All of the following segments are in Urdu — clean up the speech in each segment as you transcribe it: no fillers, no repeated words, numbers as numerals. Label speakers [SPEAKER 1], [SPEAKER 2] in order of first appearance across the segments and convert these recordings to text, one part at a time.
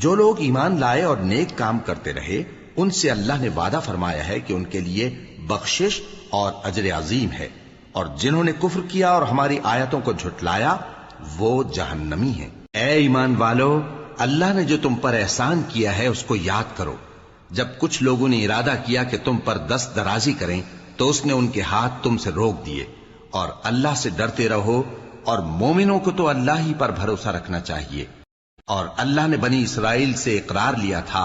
[SPEAKER 1] جو لوگ ایمان لائے اور نیک کام کرتے رہے ان سے اللہ نے وعدہ فرمایا ہے کہ ان کے لیے بخشش اور اجر عظیم ہے، اور جنہوں نے کفر کیا اور ہماری آیتوں کو جھٹلایا وہ جہنمی ہیں۔ اے ایمان والو، اللہ نے جو تم پر احسان کیا ہے اس کو یاد کرو۔ جب کچھ لوگوں نے ارادہ کیا کہ تم پر دست درازی کریں تو اس نے ان کے ہاتھ تم سے روک دیے، اور اللہ سے ڈرتے رہو، اور مومنوں کو تو اللہ ہی پر بھروسہ رکھنا چاہیے۔ اور اللہ نے بنی اسرائیل سے اقرار لیا تھا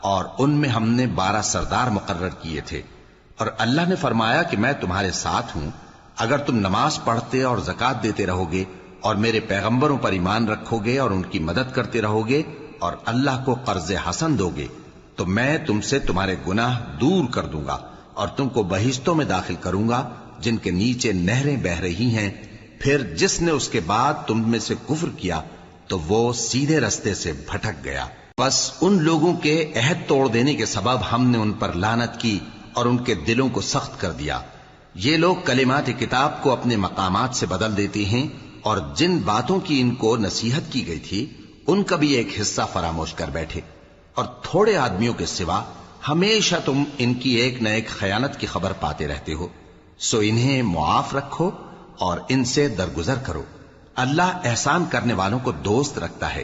[SPEAKER 1] اور ان میں ہم نے 12 سردار مقرر کیے تھے، اور اللہ نے فرمایا کہ میں تمہارے ساتھ ہوں اگر تم نماز پڑھتے اور زکوٰۃ دیتے رہو گے اور میرے پیغمبروں پر ایمان رکھو گے اور ان کی مدد کرتے رہو گے اور اللہ کو قرض حسن دو گے تو میں تم سے تمہارے گناہ دور کر دوں گا اور تم کو بہشتوں میں داخل کروں گا جن کے نیچے نہریں بہ رہی ہیں۔ پھر جس نے اس کے بعد تم میں سے کفر کیا تو وہ سیدھے رستے سے بھٹک گیا۔ بس ان لوگوں کے عہد توڑ دینے کے سبب ہم نے ان پر لعنت کی اور ان کے دلوں کو سخت کر دیا۔ یہ لوگ کلمات کتاب کو اپنے مقامات سے بدل دیتے ہیں، اور جن باتوں کی ان کو نصیحت کی گئی تھی ان کا بھی ایک حصہ فراموش کر بیٹھے، اور تھوڑے آدمیوں کے سوا ہمیشہ تم ان کی ایک نہ ایک خیانت کی خبر پاتے رہتے ہو، سو انہیں معاف رکھو اور ان سے درگزر کرو۔ اللہ احسان کرنے والوں کو دوست رکھتا ہے۔